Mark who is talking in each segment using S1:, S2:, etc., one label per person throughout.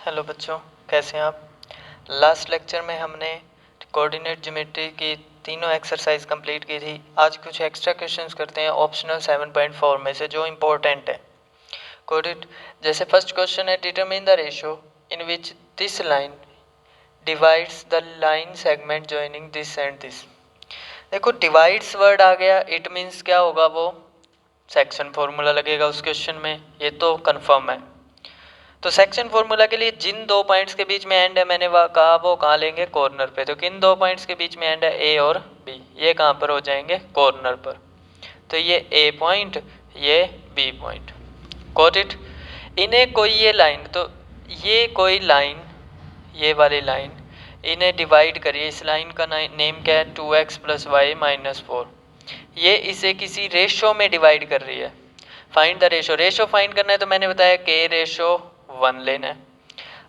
S1: Hello बच्चों, कैसे हैं आप। लास्ट लेक्चर में हमने कोऑर्डिनेट ज्योमेट्री की तीनों एक्सरसाइज कंप्लीट की थी। आज कुछ एक्स्ट्रा क्वेश्चंस करते हैं ऑप्शनल 7.4 में से जो इम्पोर्टेंट है। कोऑर्डिनेट जैसे फर्स्ट क्वेश्चन है, determine the ratio in which this line divides the line segment joining this and this. देखो डिवाइड्स वर्ड आ गया, इट मीन्स क्या होगा, वो सेक्शन फॉर्मूला लगेगा उस क्वेश्चन में, ये तो कंफर्म है। तो सेक्शन फॉर्मूला के लिए जिन दो पॉइंट्स के बीच में एंड है मैंने वह कहा वो कहाँ लेंगे, कॉर्नर पे। तो किन दो पॉइंट्स के बीच में एंड है, ए और बी, ये कहाँ पर हो जाएंगे, कॉर्नर पर। तो ये ए पॉइंट, ये बी पॉइंट। Got it. इन्हें कोई ये लाइन, तो ये कोई लाइन, ये वाली लाइन इन्हें डिवाइड करिए। इस लाइन का नेम क्या है, 2x + y - 4। ये इसे किसी रेशो में डिवाइड कर रही है। Find the ratio, ratio find करना है तो मैंने बताया k/1 लेना है।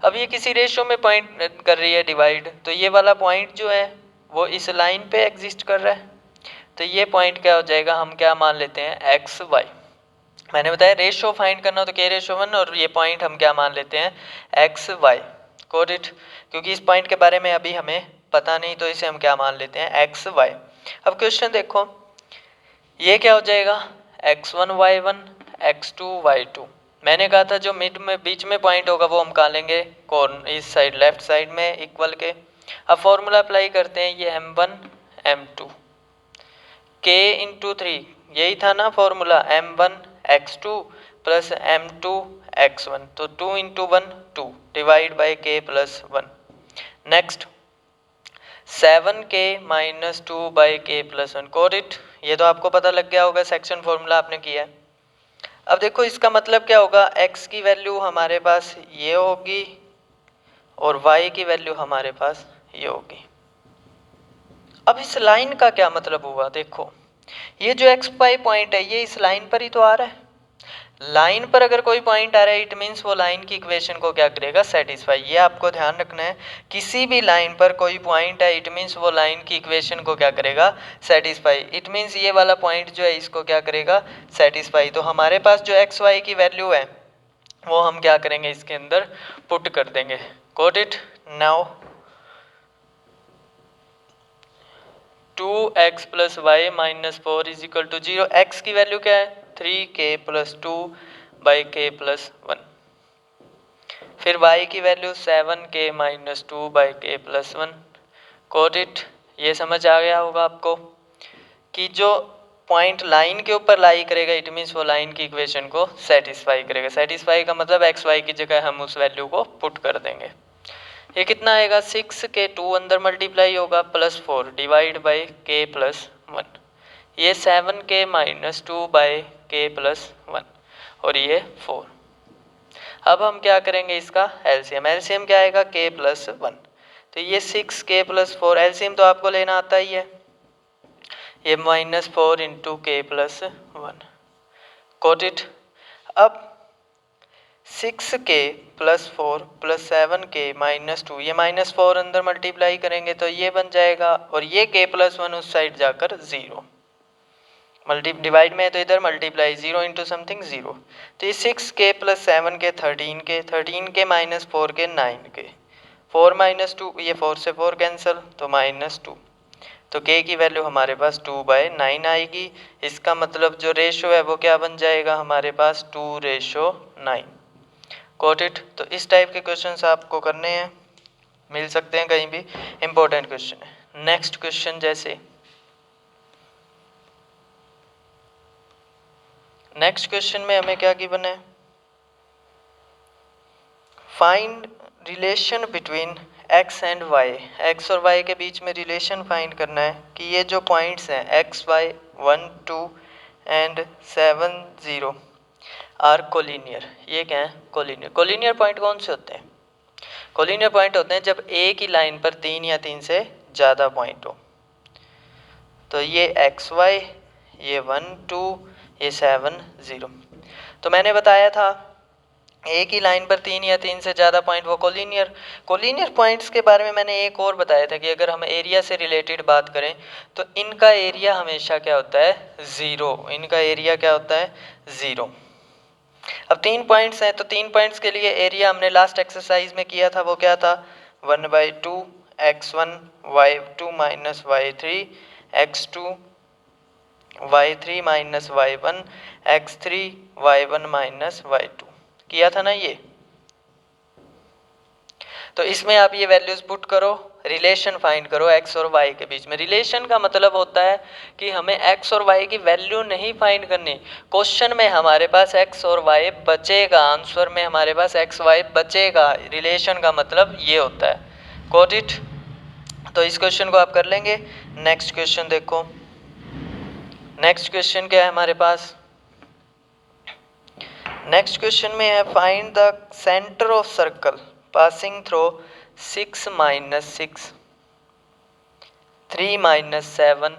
S1: अब ये किसी रेशो में पॉइंट कर रही है डिवाइड, तो ये वाला पॉइंट जो है वो इस लाइन पे एग्जिस्ट कर रहा है। तो ये पॉइंट क्या हो जाएगा, हम क्या मान लेते हैं, xy। मैंने बताया रेशो फाइंड करना तो k/1, और ये पॉइंट हम क्या मान लेते हैं, xy। Got it. क्योंकि इस पॉइंट के बारे में अभी हमें पता नहीं, तो इसे हम क्या मान लेते हैं, xy। अब क्वेश्चन देखो, ये क्या हो जाएगा, x1 y1 x2 y2। मैंने कहा था जो मिड में बीच में पॉइंट होगा वो हम कहाँ लेंगे, कॉर्नर, इस साइड लेफ्ट साइड में इक्वल के। अब फॉर्मूला अप्लाई करते हैं, ये m1 m2 k × 3, यही था ना formula, m1 x2 + m2 x1। तो 2 × 1 2 divide by k + 1। Next 7k - 2 by k + 1। Got it. ये तो आपको पता लग गया होगा, सेक्शन फॉर्मूला आपने किया है। अब देखो इसका मतलब क्या होगा, x की वैल्यू हमारे पास ये होगी और y की वैल्यू हमारे पास ये होगी। अब इस लाइन का क्या मतलब हुआ, देखो ये जो xy पॉइंट है ये इस लाइन पर ही तो आ रहा है। लाइन पर अगर कोई पॉइंट आ रहा है, इट मीन्स वो लाइन की इक्वेशन को क्या करेगा, सेटिस्फाई। ये आपको ध्यान रखना है, किसी भी लाइन पर कोई पॉइंट है, इट मीन्स वो लाइन की इक्वेशन को क्या करेगा, सेटिस्फाई। इट मीन्स ये वाला पॉइंट जो है इसको क्या करेगा, सेटिस्फाई। तो हमारे पास जो एक्स वाई की वैल्यू है वो हम क्या करेंगे, इसके अंदर पुट कर देंगे। Got it. Now 2x + y - 4 = 0। x की वैल्यू क्या है, 3k + 2 बाई k + 1। फिर y की value 7k - 2 by k + 1। Got it. ये समझ आ गया होगा आपको कि जो पॉइंट लाइन के ऊपर लाई करेगा, इट मीन्स वो लाइन की इक्वेशन को सेटिस्फाई करेगा। सेटिस्फाई का मतलब एक्स वाई की जगह हम उस वैल्यू को पुट कर देंगे। ये कितना आएगा, 6k, 2 अंदर मल्टीप्लाई होगा +4 डिवाइड बाई k + 1। ये 7k - 2 बाई k + 1 और ये 4। अब हम क्या करेंगे, इसका एलसीएम। एलसीएम क्या आएगा, k + 1। तो ये 6k + 4, एलसीएम तो आपको लेना आता ही है, ये -4 × k + 1। Got it. अब 6k + 4 + 7k - 2, ये -4 अंदर मल्टीप्लाई करेंगे तो ये बन जाएगा, और ये k + 1 उस साइड जाकर 0, मल्टी डिवाइड में है तो इधर मल्टीप्लाई, 0 × समथिंग 0। तो ये 6k + 7k 13k, 13k - 4k 9k, 4 - 2, ये 4 से 4 कैंसिल तो -2। तो k की वैल्यू हमारे पास 2/9 आएगी। इसका मतलब जो रेशो है वो क्या बन जाएगा हमारे पास, 2:9। Got it. तो इस टाइप के क्वेश्चंस आपको करने हैं, मिल सकते हैं कहीं भी, इंपॉर्टेंट क्वेश्चन है। नेक्स्ट क्वेश्चन जैसे नेक्स्ट क्वेश्चन में हमें क्या गिवन है, find relation between x and y। x और y के बीच में रिलेशन फाइंड करना है कि ये जो पॉइंट्स हैं x y 1 2 and 7 0 are collinear. ये क्या है, कोलिनियर। कोलिनियर पॉइंट कौन से होते हैं, कोलिनियर पॉइंट होते हैं जब एक ही लाइन पर 3 या 3 से ज़्यादा पॉइंट हो। तो ये एक्स वाई, ये 1 2, ये 7 0। तो मैंने बताया था एक ही लाइन पर 3 या 3 से ज़्यादा पॉइंट वो कोलिनियर। कोलिनियर पॉइंट्स के बारे में मैंने एक और बताया था कि अगर हम एरिया से रिलेटेड बात करें तो इनका एरिया हमेशा क्या होता है, 0। इनका एरिया क्या होता है, 0। अब 3 पॉइंट्स हैं तो 3 पॉइंट्स के लिए एरिया हमने लास्ट एक्सरसाइज में किया था, वो क्या था 1/2 x1 y2 minus y3 x2 y3 minus y1 x3 y1 minus y2 किया था ना ये। तो इसमें आप ये वैल्यूज पुट करो, रिलेशन फाइंड करो x और y के बीच में। रिलेशन का मतलब होता है कि हमें x और y की वैल्यू नहीं फाइंड करनी, क्वेश्चन में हमारे पास x और y बचेगा, आंसर में हमारे पास x y बचेगा। रिलेशन का मतलब ये होता है। Got it? तो इस क्वेश्चन को आप कर लेंगे। नेक्स्ट क्वेश्चन देखो, नेक्स्ट क्वेश्चन क्या है हमारे पास। नेक्स्ट क्वेश्चन में है find the centre of circle passing through 6 minus 6 3 minus 7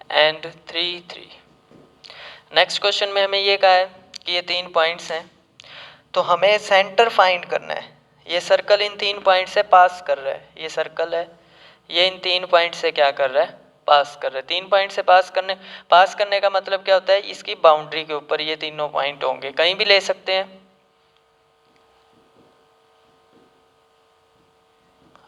S1: and 3 3। Next question में हमें ये कहा है कि ये 3 पॉइंट्स हैं तो हमें सेंटर फाइंड करना है। ये सर्कल इन 3 पॉइंट से पास कर रहा है, ये सर्कल है, ये इन 3 पॉइंट से क्या कर रहा है, पास कर रहा है। 3 पॉइंट से पास करने का मतलब क्या होता है, इसकी बाउंड्री के ऊपर ये तीनों पॉइंट होंगे, कहीं भी ले सकते हैं।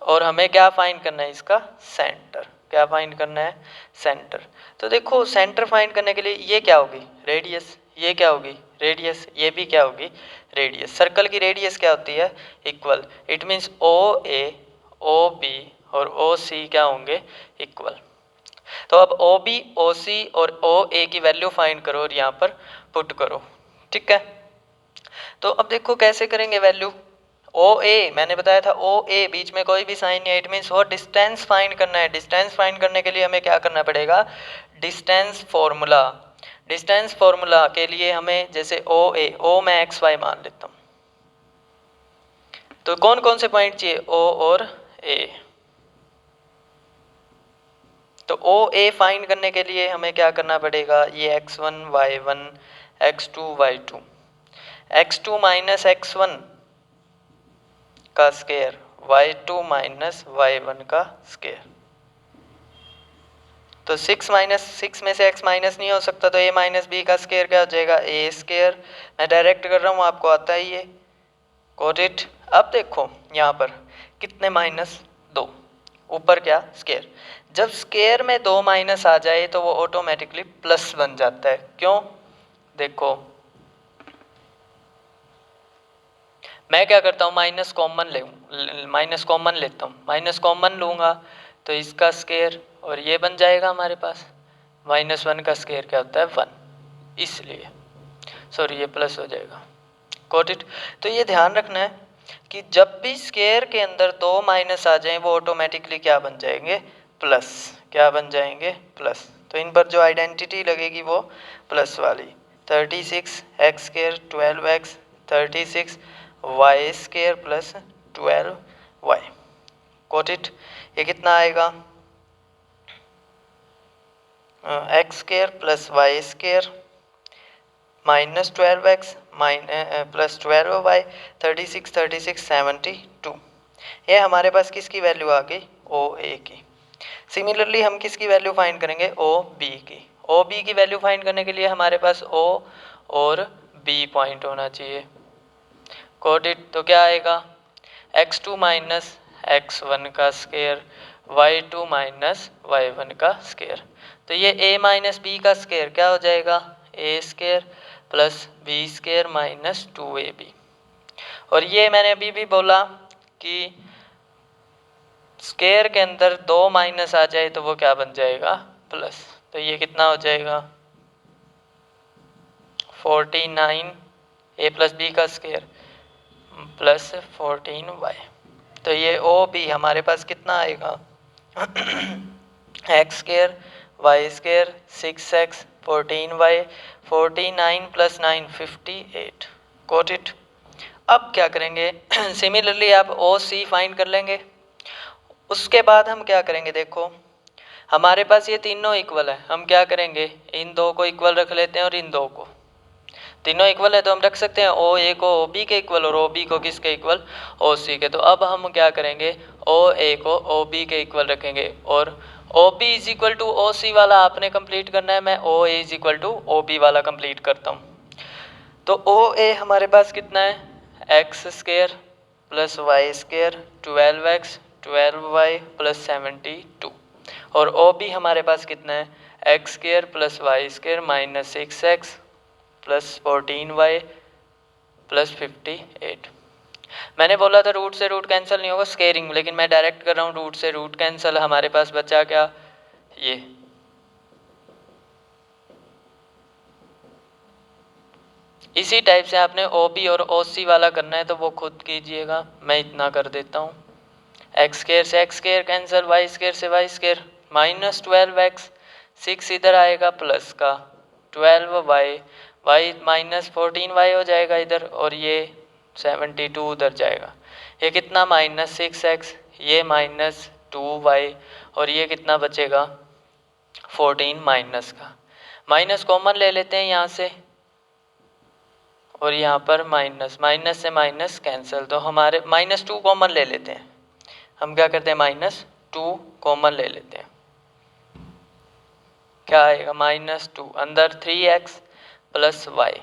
S1: और हमें क्या फाइंड करना है, इसका सेंटर। क्या फाइंड करना है, सेंटर। तो देखो सेंटर फाइंड करने के लिए ये क्या होगी, रेडियस, ये क्या होगी, रेडियस, ये भी क्या होगी, रेडियस। सर्कल की रेडियस क्या होती है, equal. It means O A O B और ओ सी क्या होंगे, इक्वल। तो अब ओ बी ओ सी और ओ ए की वैल्यू फाइंड करो और यहाँ पर पुट करो, ठीक है। तो अब देखो कैसे करेंगे वैल्यू। ओ ए मैंने बताया था, ओ ए बीच में कोई भी साइन नहीं है, इट मीन्स वो डिस्टेंस फाइंड करना है। डिस्टेंस फाइंड करने के लिए हमें क्या करना पड़ेगा, डिस्टेंस फॉर्मूला। डिस्टेंस फॉर्मूला के लिए हमें जैसे ओ ए, ओ मैं एक्स वाई मान लेता हूँ, तो कौन कौन से पॉइंट चाहिए, ओ और ए। तो ओ ए फाइंड करने के लिए हमें क्या करना पड़ेगा, ये x1 y1 x2 y2 x2 minus x1 का स्केयर y2 माइनस y1 का स्केयर। तो 6 माइनस 6 में से x माइनस नहीं हो सकता, तो a माइनस बी का स्केयर क्या हो जाएगा, a स्केयर। मैं डायरेक्ट कर रहा हूँ, आपको आता ही है। Got it? अब देखो यहाँ पर कितने माइनस, 2, ऊपर क्या, स्केयर। जब स्केयर में 2 माइनस आ जाए तो वो ऑटोमेटिकली प्लस बन जाता है। क्यों, देखो मैं क्या करता हूँ, माइनस कॉमन लेता हूँ, माइनस कॉमन लूँगा तो इसका स्केयर और ये बन जाएगा हमारे पास। -1 का स्केयर क्या होता है, 1, इसलिए सॉरी ये प्लस हो जाएगा। Got it? तो ये ध्यान रखना है कि जब भी स्केयर के अंदर 2 माइनस आ जाएं वो ऑटोमेटिकली क्या बन जाएंगे, प्लस। क्या बन जाएंगे, प्लस। तो इन पर जो आइडेंटिटी लगेगी वो प्लस वाली। 36 x square 12x 36 y square plus 12y। Got it? ये कितना आएगा, x square plus y square minus 12x plus 12y 36 36 72। ये हमारे पास किसकी वैल्यू आ गई, ओ ए की। सिमिलरली हम किसकी वैल्यू फाइंड करेंगे, ओ बी की। ओ बी की वैल्यू फाइंड करने के लिए हमारे पास ओ और बी पॉइंट होना चाहिए। Got it? तो क्या आएगा, x2 माइनस x1 का स्केयर y2 माइनस y1 का स्केयर। तो ये a माइनस बी का स्केयर क्या हो जाएगा, a square plus b square minus 2ab। और ये मैंने अभी भी बोला कि स्केयर के अंदर 2 माइनस आ जाए तो वो क्या बन जाएगा, प्लस। तो ये कितना हो जाएगा, 49 a प्लस बी का स्केयर प्लस 14y। तो ये ओ बी हमारे पास कितना आएगा, x square y square 6x 14y 49 plus 9 58। Got it? अब क्या करेंगे, सिमिलरली आप ओ सी फाइंड कर लेंगे। उसके बाद हम क्या करेंगे, देखो हमारे पास ये तीनों इक्वल है, हम क्या करेंगे, इन दो को इक्वल रख लेते हैं और इन दो को, तीनों इक्वल है तो हम रख सकते हैं ओ ए को ओ बी के इक्वल और ओ बी को किसके इक्वल, ओ सी के। तो अब हम क्या करेंगे, ओ ए को ओ बी के इक्वल रखेंगे और O B is equal to O C वाला आपने कंप्लीट करना है, मैं O A is equal to O B वाला कंप्लीट करता हूँ। तो ओ ए हमारे पास कितना है X square plus Y square 12x 12y plus 72 और ओ बी हमारे पास कितना है X square plus Y square minus 6x plus 14y plus 58। मैंने बोला था रूट से रूट कैंसिल नहीं होगा स्केयरिंग, लेकिन मैं डायरेक्ट कर रहा हूँ रूट से रूट कैंसिल। हमारे पास बचा क्या, ये इसी टाइप से आपने ओ बी और ओ सी वाला करना है तो वो खुद कीजिएगा, मैं इतना कर देता हूँ। एक्स स्क्र से x square cancel, y square से वाई स्क्र माइनस 12x 6 इधर आएगा प्लस का 12y y माइनस 14y हो जाएगा इधर और ये 72 उधर जाएगा। ये कितना माइनस 6x ये माइनस 2y और ये कितना बचेगा 14 माइनस का। माइनस कॉमन ले लेते हैं यहाँ से और यहाँ पर माइनस, माइनस से माइनस कैंसिल, तो हमारे माइनस 2 कॉमन ले लेते हैं। हम क्या करते हैं माइनस 2 कॉमन ले लेते हैं, क्या आएगा माइनस 2 अंदर 3x प्लस वाई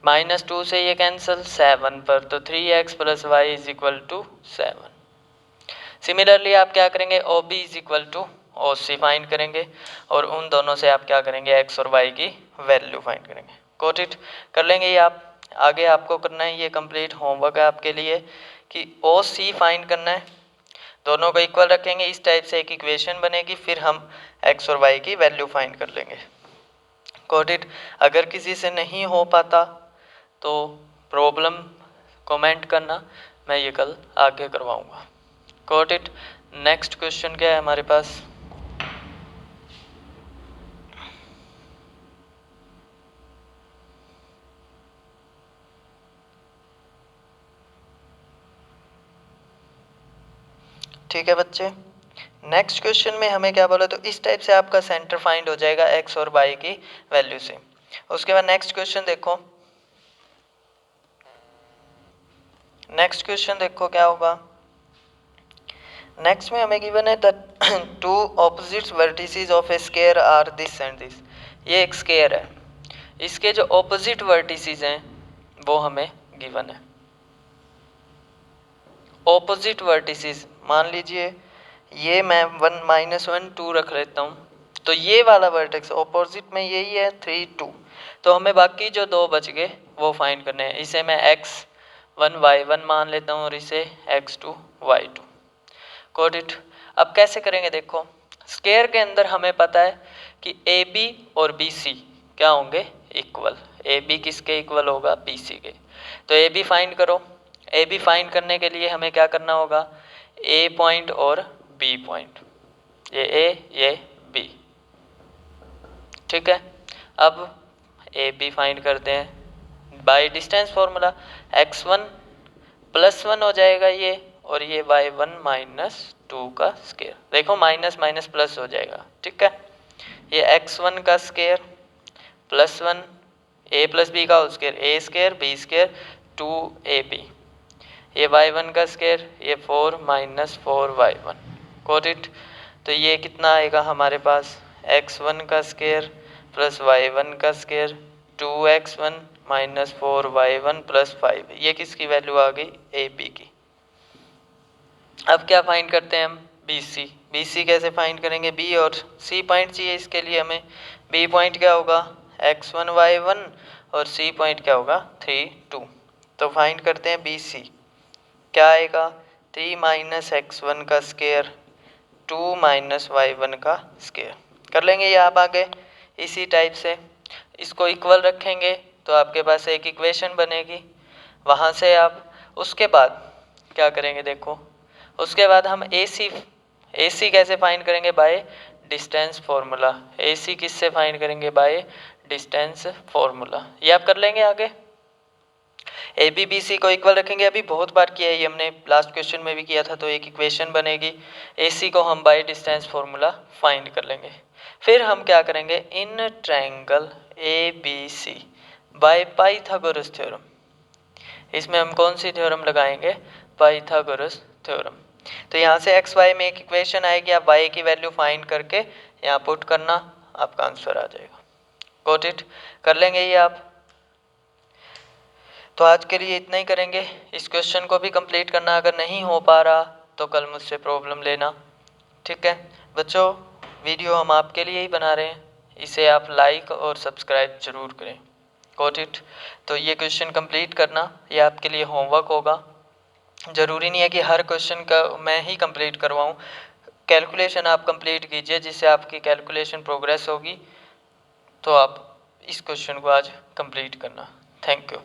S1: माइनस 2 से ये कैंसिल 7 पर, तो 3x plus y is equal to 7। Similarly आप क्या करेंगे O B is equal to O C find करेंगे और उन दोनों से आप क्या करेंगे x और y की वैल्यू फाइंड करेंगे। कोट इट कर लेंगे ये आप। आगे आपको करना है, ये कंप्लीट होमवर्क है आपके लिए कि ओ सी फाइंड करना है, दोनों को इक्वल रखेंगे, इस टाइप से एक इक्वेशन बनेगी, फिर हम x और y की वैल्यू फाइंड कर लेंगे। Got it. अगर किसी से नहीं हो पाता तो प्रॉब्लम कमेंट करना, मैं ये कल आगे करवाऊंगा। Coat it. नेक्स्ट क्वेश्चन क्या है हमारे पास, ठीक है बच्चे। नेक्स्ट क्वेश्चन में हमें क्या बोला, तो इस टाइप से आपका सेंटर फाइंड हो जाएगा x और y की वैल्यू से। उसके बाद नेक्स्ट क्वेश्चन देखो, नेक्स्ट क्वेश्चन देखो क्या होगा। नेक्स्ट में हमें गिवन है that two opposite vertices of a square are this and this. ये एक स्क्वायर है, इसके जो ऑपोजिट वर्टिसेस हैं वो हमें गिवन है। ऑपोजिट वर्टिसेस मान लीजिए ये मैं 1 -1 2 रख लेता हूँ, तो ये वाला वर्टेक्स ऑपोजिट में यही है 3 2, तो हमें बाकी जो दो बच गए वो फाइंड करने हैं। इसे मैं x1 y1 मान लेता हूँ और इसे x2 y2। Got it. अब कैसे करेंगे देखो, स्क्वायर के अंदर हमें पता है कि ए बी और बी सी क्या होंगे इक्वल। ए बी किसके इक्वल होगा बी सी के, तो ए बी फाइंड करो। ए बी फाइंड करने के लिए हमें क्या करना होगा, ए पॉइंट और बी पॉइंट, ये ए ये बी, ठीक है। अब ए बी फाइंड करते हैं बाय डिस्टेंस फॉर्मूला, x1 +1 हो जाएगा ये और ये y1 -2 का स्क्वायर। देखो माइनस माइनस प्लस हो जाएगा, ठीक है। ये x1 का स्क्वायर +1 a प्लस बी का square a square b square 2ab, ये y1 का स्क्वायर ये 4 -4 y1। Got it. तो ये कितना आएगा हमारे पास x1 का स्क्वायर प्लस y1 का स्क्वायर 2x1 -4 y1 + 5, ये किसकी वैल्यू आ गई ए बी की। अब क्या फाइंड करते हैं हम बी सी। बी सी कैसे फाइंड करेंगे, बी और सी पॉइंट चाहिए इसके लिए हमें। बी पॉइंट क्या होगा x1 y1 और सी पॉइंट क्या होगा 3 2, तो फाइंड करते हैं बी सी। क्या आएगा 3 -x1 का स्क्वायर 2 -y1 का स्क्वायर। कर लेंगे ये आप आगे इसी टाइप से, इसको इक्वल रखेंगे तो आपके पास एक इक्वेशन बनेगी। वहाँ से आप उसके बाद क्या करेंगे देखो, उसके बाद हम ए सी कैसे फाइंड करेंगे बाय डिस्टेंस फार्मूला। ए सी किससे फाइंड करेंगे बाय डिस्टेंस फार्मूला, ये आप कर लेंगे आगे। ए बी बी सी को इक्वल रखेंगे, अभी बहुत बार किया है ये हमने, लास्ट क्वेश्चन में भी किया था, तो एक इक्वेशन बनेगी। ए सी को हम बाय डिस्टेंस फार्मूला फाइंड कर लेंगे। फिर हम क्या करेंगे, in triangle A B C by Pythagoras theorem, इसमें हम कौन सी थ्योरम लगाएंगे पाइथागोरस थ्योरम। तो यहाँ से एक्स वाई में एक इक्वेशन आएगी, आप वाई की वैल्यू फाइंड करके यहाँ पुट करना, आपका आंसर आ जाएगा। Got it. कर लेंगे ये आप। तो आज के लिए इतना ही करेंगे। इस क्वेश्चन को भी कंप्लीट करना, अगर नहीं हो पा रहा तो कल मुझसे प्रॉब्लम लेना, ठीक है बच्चों। वीडियो हम आपके लिए ही बना रहे हैं, इसे आप लाइक और सब्सक्राइब जरूर करें। Got it. तो ये क्वेश्चन कंप्लीट करना, ये आपके लिए होमवर्क होगा। ज़रूरी नहीं है कि हर क्वेश्चन का मैं ही कंप्लीट करवाऊँ, कैलकुलेशन आप कंप्लीट कीजिए, जिससे आपकी कैलकुलेशन प्रोग्रेस होगी। तो आप इस क्वेश्चन को आज कंप्लीट करना। Thank you.